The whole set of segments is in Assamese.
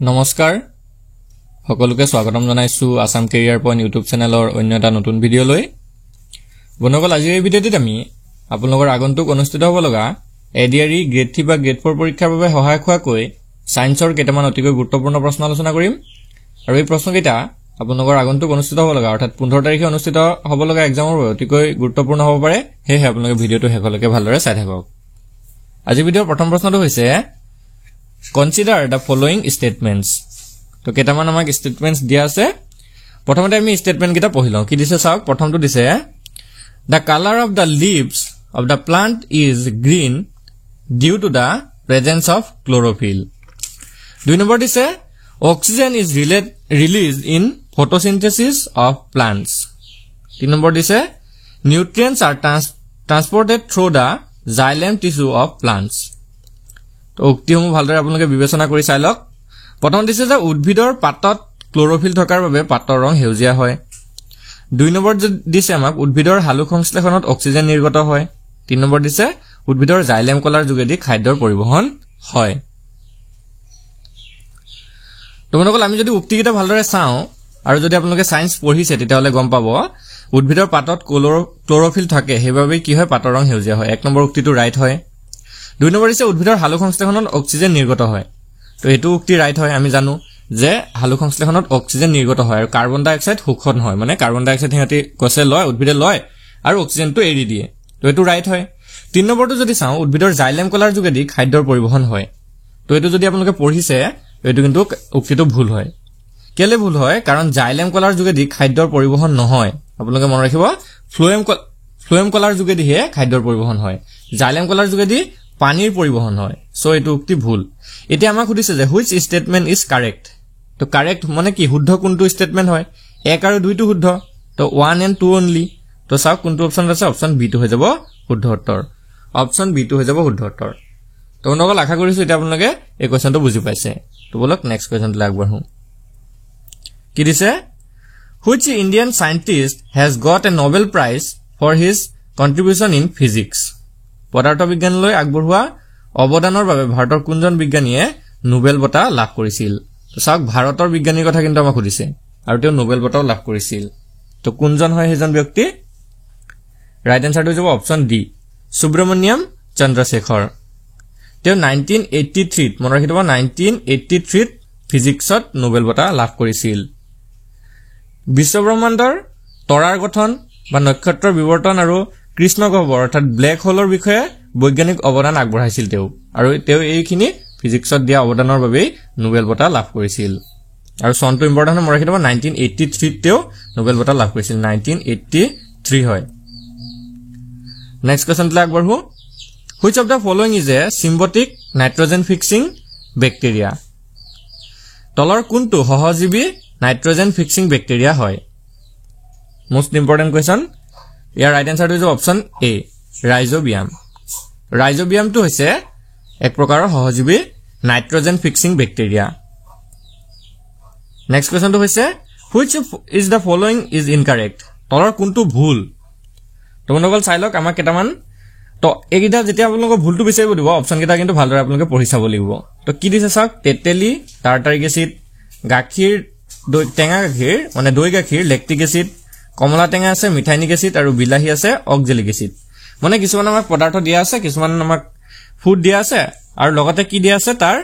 নমস্কাৰ সকলোকে স্বাগতম জনাইছো আসাম কেৰিয়াৰ পইণ্ট ইউটিউব চেনেলৰ অন্য এটা নতুন ভিডিঅ' লৈ বন্ধুসকল আজিৰ এই ভিডিঅ'টিত আমি আপোনালোকৰ আগন্তুক অনুষ্ঠিত হ'ব লগা এডিআৰই গ্ৰেড 3 বা গ্ৰেড 4 পৰীক্ষাৰ বাবে সহায়ক হোৱাকৈ সায়েন্সৰ কেইটামান অতিকৈ গুৰুত্বপূৰ্ণ প্ৰশ্ন আলোচনা কৰিম আৰু এই প্ৰশ্নকেইটা আপোনালোকৰ আগন্তুক অনুষ্ঠিত হ'ব লগা অৰ্থাৎ 15 তাৰিখে অনুষ্ঠিত হ'ব লগা এক্সামৰ বাবে অতিকৈ গুৰুত্বপূৰ্ণ হ'ব পাৰে সেয়ে আপোনালোকে ভিডিঅ'টো শেষলৈকে ভালদৰে চাই থাকক আজি ভিডিঅ'ৰ প্ৰথম প্ৰশ্নটো হৈছে Consider the following statements. তো কেটামান আমাক statements দিয়া আছে প্ৰথমতে আমি statement কেটা পঢ়িলওঁ কি দিছে চাওক প্ৰথমটো দিছে The color of the leaves of the plant is green due to the presence of chlorophyll. দুই নম্বৰ দিছে Oxygen is released in photosynthesis of plants. তিন নম্বৰ দিছে Nutrients are transported through the xylem tissue of plants. তো উক্তিসমূহ ভালদৰে আপোনালোকে বিবেচনা কৰি চাই লওক প্ৰথম দিছে যে উদ্ভিদৰ পাতত ক্লোৰোফিল থকাৰ বাবে পাতৰ ৰং হেউজিয়া হয় দুই নম্বৰ দিছে আমাক উদ্ভিদৰ হালুক সংশ্লেষণত অক্সিজেন নিৰ্গত হয় তিন নম্বৰ দিছে উদ্ভিদৰ জাইলেম কলাৰ যোগেদি খাদ্যৰ পৰিবহন হয় তোমালোকক আমি যদি উক্তিকেইটা ভালদৰে চাও আৰু যদি আপোনালোকে সায়েন্স পঢ়িছে তেতিয়াহলে গম পাব উদ্ভিদৰ পাতত ক্লোৰোফিল থাকে হেবাবে কি হয় পাতৰ ৰং হেউজিয়া হয় এক নম্বৰ উক্তিটো ৰাইট হয় দুই নম্বৰ দিছে উদ্ভিদৰ হালুক সংশ্লেষণত অক্সিজেন নিৰ্গত হয় তো এটো উক্তি ৰাইট হয় আমি জানো যে হালুক সংশ্লেষণত অক্সিজেন নিৰ্গত হয় আৰু কাৰ্বন ডাই অক্সাইড শোষণ হয় মানে কাৰ্বন ডাই অক্সাইড হিহঁতি গছে লয় উদ্ভিদে লয় আৰু অক্সিজেনটো এৰি দিয়ে তো এটো ৰাইট হয় তিন নম্বৰটো যদি চাও উদ্ভিদৰ জাইলেম কলাৰ যোগেদি খাদ্যৰ পৰিবহন হয় তো এটো যদি আপোনালোকে পঢ়িছে এটো কিন্তু উক্তিটো ভুল হয় কেলে ভুল হয় কাৰণ জাইলেম কলাৰ যোগেদি খাদ্যৰ পৰিবহন নহয় আপোনালোকে মন ৰাখিব ফ্লোএম কলাৰ যোগেদিহে খাদ্যৰ পৰিবহন হয় জাইলেম কলাৰ যোগেদি পানীৰ পৰিবহন হয় সো এটো উক্তি ভুল এতিয়া আমাক সুধিছে যে হুইচ স্টেটমেন্ট ইজ কাৰেক্ট তো কাৰেক্ট মানে কি শুদ্ধ কোনটো স্টেটমেন্ট হয় এক আৰু দুইটো শুদ্ধ তো 1 and 2 অনলি তো চাওক কোনটো অপচন আছে অপচন বি টো হৈ যাব শুদ্ধ উত্তৰ অপচন বি টো হৈ যাব শুদ্ধ উত্তৰ তো নগল আশা কৰিছো এটা আপোনালোকে এই কোৱেশ্চনটো বুজি পাইছে তো বলক নেক্সট কোৱেশ্চনটো আগবঢ়ো কি দিছে which Indian scientist has got a Nobel prize for his contribution in physics পদাৰ্থ বিজ্ঞানলৈ আগবঢ়োৱা অৱদানৰ বাবে ভাৰতৰ কোনজন বিজ্ঞানীয়ে নোবেল বঁটা লাভ কৰিছিল তো চাওক ভাৰতৰ বিজ্ঞানীৰ কথা কিন্তু আমাক সুধিছে আৰু তেওঁ নোবেল বঁটাও লাভ কৰিছিল তো কোনজন হয় হেজন ব্যক্তি ৰাইট আনসাৰটো হ'ব অপচন ডি সুব্ৰমণ্যম চন্দ্ৰশেখৰ তেওঁ 1983 মনত ৰাখিব 1983 ত ফিজিক্সত নোবেল বঁটা লাভ কৰিছিল বিশ্বব্ৰহ্মাণ্ডৰ তৰাৰ গঠন বা নক্ষত্ৰৰ বিৱৰ্তন আৰু কৃষ্ণ গহ্বৰ অৰ্থাৎ ব্ল্যাক হোলৰ বিষয়ে বৈজ্ঞানিক অৱদান আগবঢ়াইছিল তেওঁ আৰু তেওঁ এইখিনি ফিজিক্সত দিয়া অৱদানৰ বাবে নোবেল বঁটা লাভ কৰিছিল আৰু চনটো ইম্পৰ্টেন্ট মন ৰাখিব 1983 ত তেওঁ নোবেল বঁটা লাভ কৰিছিল 1983 হয় নেক্সট কোৱেশ্চন টো আগবঢ়ো which of the following is a symbiotic nitrogen fixing bacteria তলৰ কোনটো সহজীৱী নাইট্ৰজেন ফিক্সিং ব্যাকটেৰিয়া হয় মোস্ট ইম্পৰ্টেন্ট কোৱেশ্চন ইয়াৰ ৰাইট আনসাৰটো হৈছে অপচন এ ৰাইজোবিয়ামটো হৈছে এক প্ৰকাৰৰ সহজীৱী নাইট্ৰজেন ফিক্সিং ব্যাকটেৰিয়া নেক্সট কোৱেশ্চনটো হৈছে which is the following is incorrect তলৰ কোনটো ভুল তোমালোকে চাই লওক আমাক কেটামান তো এইকেইটা যেতিয়া আপোনালোকে ভুলটো বিচাৰিব দিব অপচন কেইটা কিন্তু ভালদৰে আপোনালোকে পঢ়ি চাব লাগিব তো কি দিছে চাওক তেতেলি টাৰ্টাৰিক এসিড গাখীৰ টেঙা গাখীৰ মানে দৈ গাখীৰ লেক্টিক এসিড কমলা টেঙা আছে মিঠাইনিক এসিড আৰু বিলাহী আছে অক্সেলিক এসিড মানে কিছুমান আমাক পদাৰ্থ দিয়া আছে কিছুমান আমাক ফুড দিয়া আছে আৰু লগতে কি দিয়া আছে তাৰ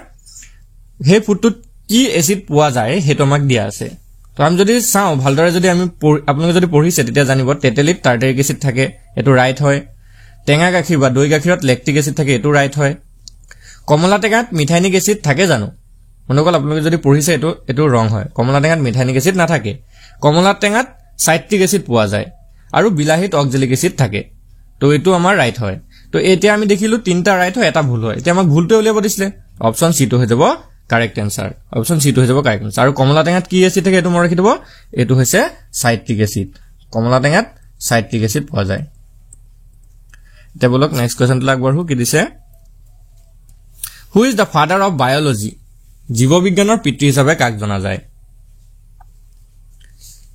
হে ফুডটোত কি এসিড পোৱা যায় হেটো আমাক দিয়া আছে তো আমি যদি চাও ভালদৰে যদি আমি আপোনালোকে যদি পঢ়িছে তেতিয়া জানিব তেতেলিত টাৰ্টাৰিক এসিড থাকে এটো ৰাইট হয় টেঙা গাখীৰ বা দৈ গাখীৰত লেক্টিক এসিড থাকে এটো ৰাইট হয় কমলা টেঙাত মিঠাইনিক এসিড থাকে জানো মনকল আপোনালোকে যদি পঢ়িছে এটো ৰং হয় কমলা টেঙাত মিঠাইনিক এসিড নাথাকে কমলা টেঙাত সাইট্ৰিক এসিড পোৱা যায় আৰু বিলাহীত অক্সেলিক এসিড থাকে তো এটো আমাৰ ৰাইট হয় তো এতিয়া আমি দেখিলো তিনটা ৰাইট হয় এটা ভুল হয় এতিয়া আমাক ভুলটো উলিয়াব দিছিলে অপচন সি টো হৈ যাব কাৰেক্ট আনসাৰ অপচন সি টো হৈ যাব কাৰেক্ট আনসাৰ আৰু কমলা টেঙাত কি এসিড থাকে এটো মন ৰাখি দিব এটো হৈছে সাইট্ৰিক এসিড কমলা টেঙাত সাইট্ৰিক এসিড পোৱা যায় এতিয়া বলক নেক্সট কোৱেশ্চনটো আগবঢ়ো কি দিছে who is the father of biology জীৱবিজ্ঞানৰ পিতৃ হিচাপে কাক জনা যায়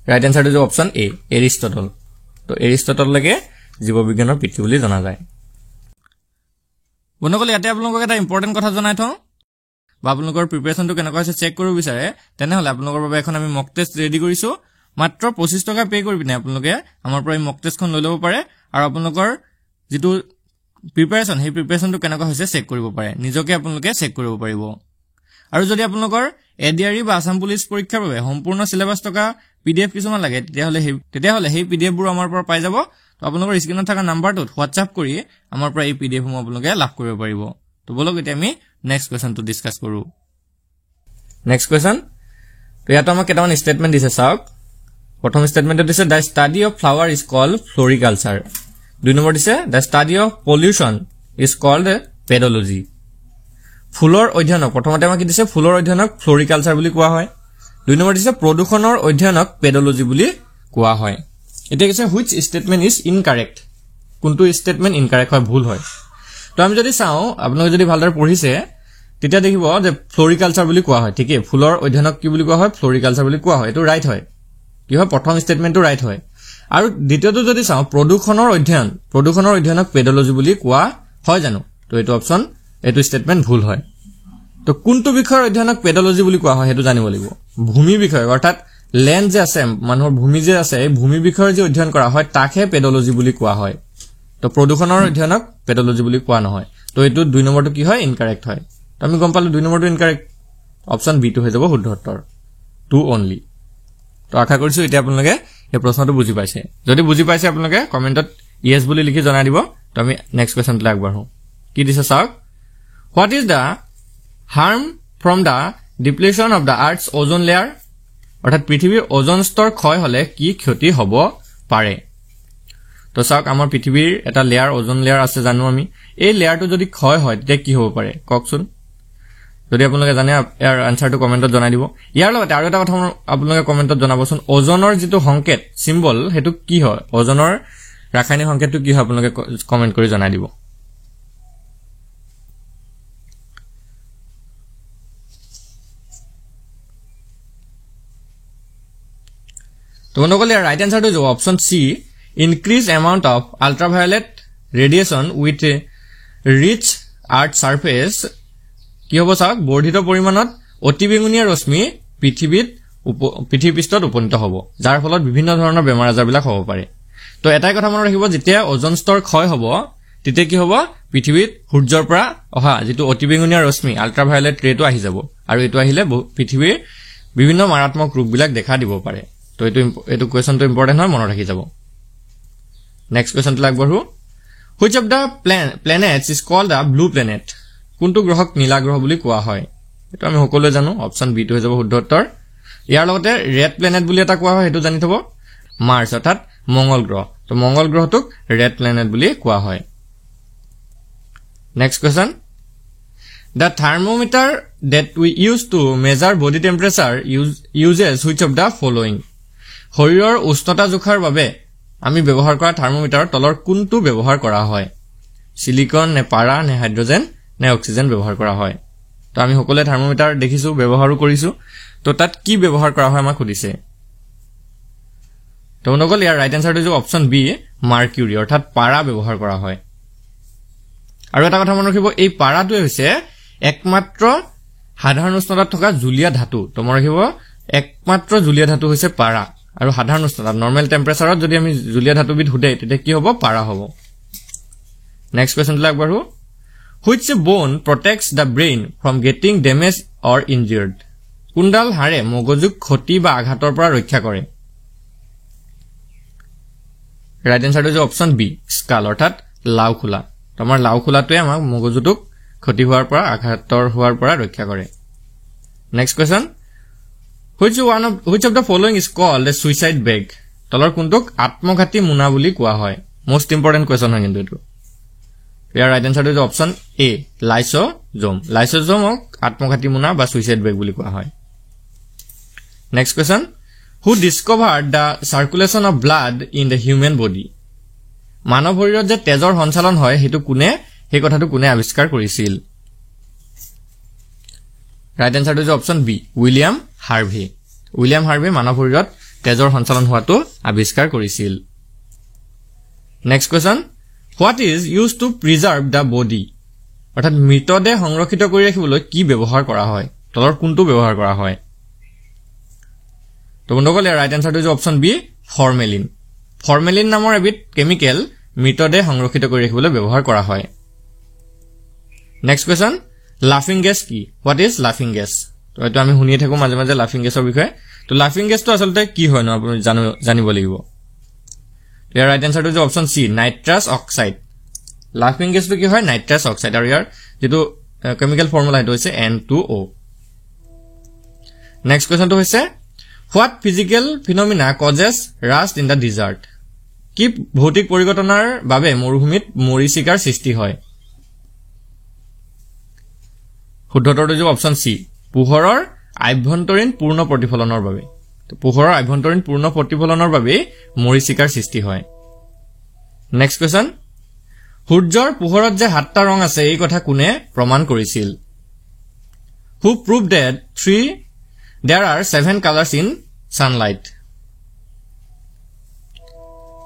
ৰাইট আনসাৰটো হৈছে অপচন এ এৰিষ্টটল তো এৰিষ্টটললৈকে জীৱবিজ্ঞানৰ পিতৃ বুলি জনা যায় বন্ধুসকল ইয়াতে আপোনালোকক এটা ইম্পৰ্টেন্ট কথা জনাই থওঁ বা আপোনালোকৰ প্ৰিপাৰেচনটো কেনেকুৱা হৈছে চেক কৰিব বিচাৰে তেনেহলে আপোনালোকৰ বাবে এখন আমি মক টেষ্ট ৰেডি কৰিছো মাত্ৰ 25 টকা পে কৰি পিনে আপোনালোকে আমাৰ পৰা এই মক টেষ্টখন লৈ ল'ব পাৰে আৰু আপোনালোকৰ যেটো প্ৰিপাৰেচন সেই প্ৰিপাৰেচনটো কেনেকুৱা হৈছে চেক কৰিব পাৰে নিজকে আপোনালোকে চেক কৰিব পাৰিব আৰু যদি আপোনালোকৰ এডিআৰই বা আসাম পুলিচ পৰীক্ষাৰ বাবে সম্পূৰ্ণ সিলেবাস থকা পিডিএফ কিছুমান লাগে তেতিয়াহলে সেই পিডিএফ বোৰ আমাৰ পৰা পাই যাব তো আপোনালোকৰ স্ক্ৰিনত থকা নাম্বাৰটোত হোৱাটছআপ কৰি আমাৰ পৰা এই পিডিএফ সমূহ আপোনালোকে লাভ কৰিব পাৰিব তো বলক এতিয়া আমি নেক্সট কোৱেশ্চনটো ডিসকাস কৰো নেক্সট কোৱেশ্চন তো ইয়াত আমাক কেটামান স্টেটমেন্ট দিছে চাওক প্ৰথম স্টেটমেন্টত দিছে the study of flower is called floriculture দুই নম্বৰ দিছে the study of pollution is called pedology ফুলৰ অধ্যয়নক প্ৰথমতে আমাক দিছে ফুলৰ অধ্যয়নক ফ্লোৰিকালচাৰ বুলি কোৱা হয় দুই নম্বৰ দিছে প্ৰদূষণৰ অধ্যয়নক পেডোলজি বুলি কোৱা হয় এটা কৈছে which statement is incorrect কোনটো স্টেটমেন্ট ইনকাৰেক্ট হয় ভুল হয় তো আমি যদি চাও আপোনালোকে যদি ভালদৰে পঢ়িছে তেতিয়া দেখিব যে ফ্লোৰিকালচাৰ বুলি কোৱা হয় ঠিকই ফুলৰ অধ্যয়নক কি বুলি কোৱা হয় ফ্লোৰিকালচাৰ বুলি কোৱা হয় এটো ৰাইট হয় কি হয় প্ৰথম স্টেটমেন্টটো ৰাইট হয় আৰু দ্বিতীয়টো যদি চাও প্ৰদূষণৰ অধ্যয়নক পেডোলজি বুলি কোৱা হয় জানো তো এটো অপচন এটো স্টেটমেন্ট ভুল হয় তো কোনটো বিষয়ৰ অধ্যয়নক পেডোলজি বুলি কোৱা হয় হেতু জানিব লাগিব ভূমি বিষয় অৰ্থাৎ ল্যান্ড যে আছে মানুহৰ ভূমি যে আছে এই ভূমি বিষয়ৰ যে অধ্যয়ন কৰা হয় তাকে পেডোলজি বুলি কোৱা হয় তো প্ৰদূষণৰ অধ্যয়নক পেডোলজি বুলি কোৱা নহয় তো এটো দুই নম্বৰটো কি হয় ইনকাৰেক্ট হয় তো আমি গম পালো দুই নম্বৰটো ইনকাৰেক্ট অপচন বি টো হৈ যাব শুদ্ধ উত্তৰ টু অনলি তো আশা কৰিছো এতিয়া আপোনালোকে এই প্ৰশ্নটো বুজি পাইছে যদি বুজি পাইছে আপোনালোকে কমেন্টত ইয়েস বুলি লিখি জনাই দিব তো আমি নেক্সট কোৱেশ্চনটো আগবাঢ়ো কি দিছে চাওক What is the harm from the depletion of the Earth's ozone layer? অৰ্থাৎ পৃথিৱীৰ ওজন স্তৰ ক্ষয় হলে কি ক্ষতি হ'ব পাৰে তো চাওক আমাৰ পৃথিৱীৰ এটা লেয়াৰ ওজন লেয়াৰ আছে জানো আমি এই লেয়াৰটো যদি ক্ষয় হয় তেতিয়া কি হ'ব পাৰে কওকচোন যদি আপোনালোকে জানে ইয়াৰ আনসাৰটো কমেন্টত জনাই দিব ইয়াৰ লগতে আৰু এটা কথা আপোনালোকে কমেন্টত জনাবচোন ওজনৰ যেটো সংকেত সিম্বল হেতু কি হয় ওজনৰ ৰাসায়নিক সংকেতটো কি হয় আপোনালোকে কমেন্ট কৰি জনাই দিব তো বন্ধুসকল ইয়াৰ ৰাইট আনসাৰটো হ'ব option C increase amount of ultraviolet radiation with reach earth surface কি হ'ব চাওক বৰ্ধিত পৰিমাণত অতিবেঙুনীয়া ৰশ্মি পৃথিৱীপৃষ্ঠত উপনীত হ'ব যাৰ ফলত বিভিন্ন ধৰণৰ বেমাৰ আজাৰবিলাক হ'ব পাৰে তো এটাই কথা মনত ৰাখিব যেতিয়া ওজন স্তৰ ক্ষয় হ'ব তেতিয়া কি হ'ব পৃথিৱীত সূৰ্যৰ পৰা অহা যেটো অতিবেঙুনীয়া ৰশ্মি আল্ট্ৰাভায়োলেট ৰেটো আহি যাব আৰু এটো আহিলে পৃথিৱীৰ বিভিন্ন মাৰাত্মক ৰোগবিলাক দেখা দিব পাৰে তো এটো কোৱেশ্চনটো ইম্পৰ্টেন্ট হয় মনত ৰাখি যাব next কোৱেশ্চনটো আগবঢ়ো which of the planets is called a blue planet কোনটো গ্ৰহক নীলা গ্ৰহ বুলি কোৱা হয় এটো আমি সকলোৱে জানো অপচন বি টো হৈ যাব শুদ্ধ উত্তৰ ইয়াৰ লগতে ৰেড প্লেনেট বুলি এটা কোৱা হয় হেতু জানি থব মাৰ্চ অৰ্থাৎ মঙ্গল গ্ৰহ তো মঙ্গল গ্ৰহটোক ৰেড প্লেনেট বুলি কোৱা হয় next question the thermometer that we use to measure body temperature uses which of the following শৰীৰৰ উষ্ণতা জোখাৰ বাবে আমি ব্যৱহাৰ কৰা থাৰ্মোমিটাৰ তলৰ কোনটো ব্যৱহাৰ কৰা হয় সিলিকন নে পাৰা নে হাইড্ৰোজেন নে অক্সিজেন ব্যৱহাৰ কৰা হয় তো আমি সকলোৱে থাৰ্মোমিটাৰ দেখিছো ব্যৱহাৰো কৰিছো তো তাত কি ব্যৱহাৰ কৰা হয় আমাক সুধিছে তো নগল ইয়াৰ ৰাইট আনসাৰটো হৈছে অপচন বি মাৰ্কিউৰি অৰ্থাৎ পাৰা ব্যৱহাৰ কৰা হয় আৰু এটা কথা মনত ৰাখিব এই পাৰাটো হৈছে একমাত্ৰ সাধাৰণ উষ্ণতাত থকা জুলীয়া ধাতু তো মনত ৰাখিব একমাত্ৰ জুলীয়া ধাতু হৈছে পাৰা আৰু সাধাৰণ উষ্ণতাত নৰমাল টেম্পাৰেচাৰত যদি আমি জুলীয়া ধাতুবিধ হুদে তেতিয়া কি হ'ব পাৰা হ'ব next কোৱেশ্চনটো আগবাঢ়ো which bone protects the brain from getting damaged or injured কোনডাল হাড়ে মগজুক ক্ষতি বা আঘাতৰ পৰা ৰক্ষা কৰে ৰাইট আনসাৰটো হৈছে অপচন বি স্কাল অৰ্থাৎ লাউখোলা তোমাৰ লাউখোলাটোৱে আমাক মগজুটোক ক্ষতি হোৱাৰ পৰা আঘাতৰ হোৱাৰ পৰা ৰক্ষা কৰে next question which of the following is called a suicide bag তলৰ কোনটোক আত্মঘাতী মুনা বুলি কোৱা হয় মোস্ট ইম্পৰ্টেন্ট কোৱেশ্চন হয় কিন্তু এটো ইয়াৰ ৰাইট আনসাৰটো হৈছে অপচন এ লাইসোজোমক আত্মঘাতী মুনা বা সুইসাইড বেগ বুলি কোৱা হয় next question who discovered the circulation of blood in the human body মানৱ শৰীৰত যে তেজৰ সঞ্চালন হয় হেতু কোনে সেই কথাটো কোনে আৱিষ্কাৰ কৰিছিল ৰাইট আনসাৰটো হৈছে অপচন বি উইলিয়াম হাৰ্ভে মানৱ শৰীৰত তেজৰ সঞ্চালন হোৱাটো আৱিষ্কাৰ কৰিছিল next question what is used to preserve the body অৰ্থাৎ মৃতদেহ সংৰক্ষিত কৰি ৰাখিবলৈ কি ব্যৱহাৰ কৰা হয় তলৰ কোনটো ব্যৱহাৰ কৰা হয় তো বন্ধুসকল ইয়াৰ ৰাইট আনসাৰটো হৈছে অপচন বি ফৰ্মেলিন ফৰ্মেলিন নামৰ এবিধ কেমিকেল মৃতদেহ সংৰক্ষিত কৰি ৰাখিবলৈ ব্যৱহাৰ কৰা হয় নেক্সট কোৱেশ্চন লাফিং গেছ কি হোৱাট ইজ লাফিং গেছ তো এটো আমি শুনিয়ে থাকো মাজে মাজে লাফিং গেছৰ বিষয়ে তো লাফিং গেছটো আসলতে কি হয় ন আপুনি জানিব লাগিব ইয়াৰ ৰাইট আনসাৰটো হৈছে অপচন সি নাইট্ৰাছ অক্সাইড লাফিং গেছটো কি হয় নাইট্ৰাছ অক্সাইড আৰু ইয়াৰ যেটো কেমিকেল ফৰ্মুলা হেটো হৈছে N2O নেক্সট কোৱেশ্চনটো হৈছে what physical phenomena causes Rashtra in the desert কি ভৌতিক পৰিঘটনাৰ বাবে মৰুভূমিত মৰিচিকাৰ সৃষ্টি হয় শুদ্ধটোৰ হৈছে অপচন সি পোহৰৰ আভ্যন্তৰীণ পূৰ্ণ প্ৰতিফলনৰ বাবে তো পোহৰৰ আভ্যন্তৰীণ পূৰ্ণ প্ৰতিফলনৰ বাবে মৰিচিকাৰ সৃষ্টি হয় নেক্সট কোৱেশ্চন সূৰ্যৰ পোহৰত যে 7টা ৰং আছে এই কথা কোনে প্ৰমাণ কৰিছিল who prove that there are 7 colors in sunlight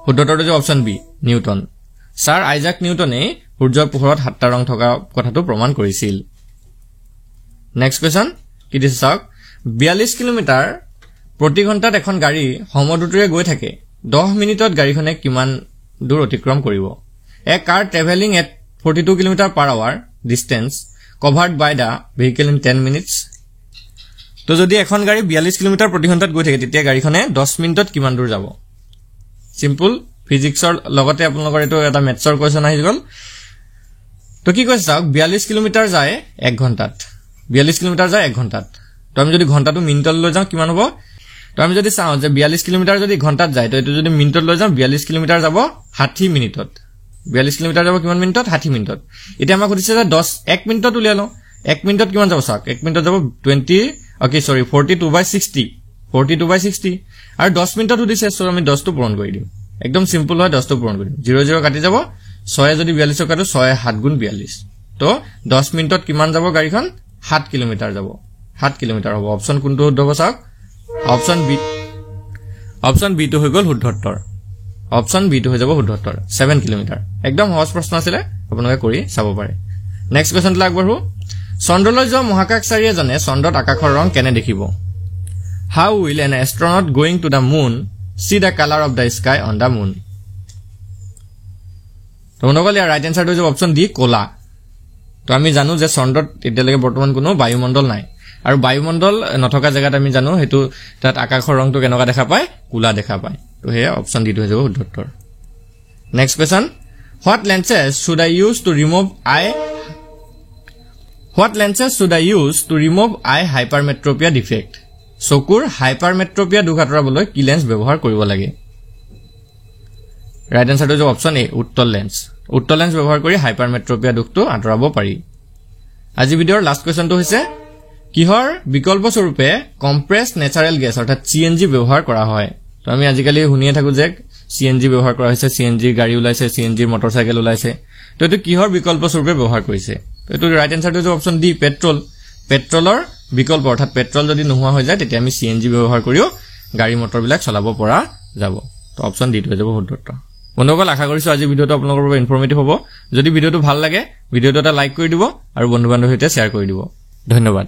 শুদ্ধটোৰ হৈছে option B Newton sir Isaac নিউটনে সূৰ্যৰ পোহৰত 7টা ৰং থকা কথাটো প্ৰমাণ কৰিছিল নেক্সট কোৱেশ্চন কি দিছে চাওক 42 কিলোমিটাৰ প্ৰতি ঘণ্টাত এখন গাড়ী সমদ্ৰুতিৰে গৈ থাকে 10 মিনিটত গাড়ীখনে কিমান দূৰ অতিক্ৰম কৰিব A car traveling at 42 km per hour distance covered by the vehicle in 10 minutes. তো যদি এখন গাড়ী 42 কিলোমিটাৰ প্ৰতি ঘণ্টাত গৈ থাকে তেতিয়া গাড়ীখনে 10 মিনিটত কিমান দূৰ যাব সিম্পল ফিজিক্সৰ লগতে আপোনালোকৰ এটো এটা মেথছৰ কোৱেশ্চন আহি গল তো কি কৈছে চাওক 42 কিলোমিটাৰ যায় 1 ঘণ্টাত 42 কিলোমিটাৰ যায় 1 ঘণ্টাত তো আমি যদি ঘণ্টাটো মিনিটত লৈ যাওঁ কিমান হ'ব তো আমি যদি চাওঁ যে 42 কিলোমিটাৰ যদি ঘণ্টাত যায় তো এটো যদি মিনিটত লৈ যাওঁ 42 কিলোমিটাৰ যাব 60 মিনিটত 42 কিলোমিটাৰ যাব কিমান মিনিটত 60 মিনিটত এতিয়া আমাক কৈছে যে 1 মিনিটত উলিয়াই লওঁ 1 মিনিটত কিমান যাব চাওক 1 মিনিটত যাব 42/60 42/60 আৰু 10 মিনিটত উদিছে সো আমি 10 টো পূৰণ কৰি দিম একদম সিম্পল হয় 10 টো পূৰণ কৰি দিম 0 0 কাটি যাব 6 যদি 42 কাটো 6 7 গুণ 42 তো 10 মিনিটত কিমান যাব গাড়ীখন 7 কিলোমিটাৰ যাব 7 কিলোমিটাৰ হ'ব অপচন কোনটো শুদ্ধ হ'ব চাওক অপচন বি টো হৈ গল শুদ্ধ উত্তৰ অপচন বি টো হৈ যাব শুদ্ধ উত্তৰ 7 কিলোমিটাৰ একদম সহজ প্ৰশ্ন আছিল আপোনালোকে কৰি চাব পাৰে নেক্সট কোৱেশ্চন লাগবৰু চন্দ্ৰলৈ যোৱা মহাকাশচাৰী এজনে চন্দ্ৰত আকাশৰ ৰং কেনে দেখিব how will an astronaut going to the moon see the colour of the sky on the moon তো নগল ইয়াৰ ৰাইট আনসাৰটো হৈছে অপচন ডি কোলা তো আমি জানো যে চন্দ্ৰত এতিয়ালৈকে বৰ্তমান কোনো বায়ুমণ্ডল নাই আৰু বায়ুমণ্ডল নথকা জায়গাত আমি জানো হেতু তাত আকাশৰ ৰংটো কেনেকুৱা দেখা পায় কোলা দেখা পায় তো হে অপচন ডি হৈ যাব শুদ্ধ উত্তৰ next question What lenses should I use to remove eye hypermetropia defect? চকুৰ hypermetropia দুখ আঁতৰাবলৈ কি লেন্স ব্যৱহাৰ কৰিব লাগে? ৰাইট আনসাৰটো হৈছে অপচন এ উত্তল লেন্স ব্যৱহাৰ কৰি hypermetropia দুখটো আঁতৰাব পাৰি আজি ভিডিঅ'ৰ লাষ্ট কোৱেশ্চনটো হৈছে কিহৰ বিকল্প স্বৰূপে কম্প্ৰেছড নেচাৰেল গেছ অৰ্থাৎ CNG ব্যৱহাৰ কৰা হয় তো আমি আজিকালি শুনিয়ে থাকো যে CNG ব্যৱহাৰ কৰা হৈছে CNG গাড়ী ওলাইছে CNG মটৰচাইকেল ওলাইছে তো এটো কিহৰ বিকল্প স্বৰূপে ব্যৱহাৰ কৰিছে তো এটো ৰাইট আনসাৰটো হৈছে অপচন ডি পেট্ৰলৰ বিকল্প অৰ্থাৎ পেট্ৰল যদি নোহোৱা হৈ যায় তেতিয়া আমি CNG ব্যৱহাৰ কৰিও গাড়ী মটৰ বিলাক চলাব পৰা যাব তো অপচন ডি হৈ যাব শুদ্ধ উত্তৰ বন্ধুসকল আশা কৰিছো আজি ভিডিঅটো আপোনালোকৰ বাবে ইনফৰমেটিভ হ'ব যদি ভিডিঅটো ভাল লাগে ভিডিঅটো এটা লাইক কৰি দিব আৰু বন্ধু বান্ধৱীৰ সৈতে শ্বেয়াৰ কৰি দিব ধন্যবাদ